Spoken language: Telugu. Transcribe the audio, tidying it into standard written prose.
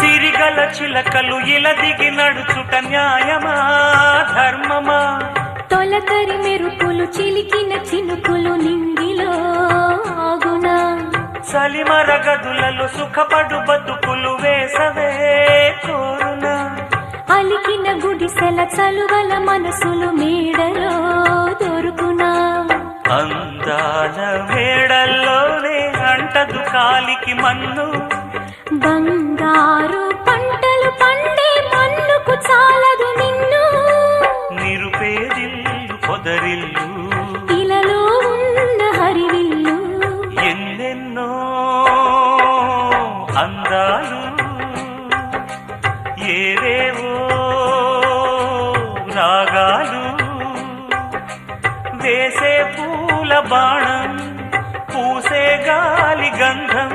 సిరిగల చిలకలు ఇలా దిగి నడుచుట న్యాయమా ధర్మమా? తొలకరి మెరుపులు చిలికిన చినుకులు నింగిలో ఆగునా? చలిమర గదులలో సుఖపడు బతుకులు వేసవే కోరునా? అలికిన గుడిసెల చలువల మనసులు మేడలో దొరుకునా? అందాల మేడల్లోనే అంటదు కాలికి మన్ను, బంగారు పంటలు పండే మన్నుకు చాలదు నిన్ను. నిరుపేదిల్లు పొదరిల్లు ఇలలో ఉన్న హరివిల్లు ఎన్నెన్నో అందాలు ఏవేవో రాగాలు వేసే పూల బాణం పూసే గాలి గంధం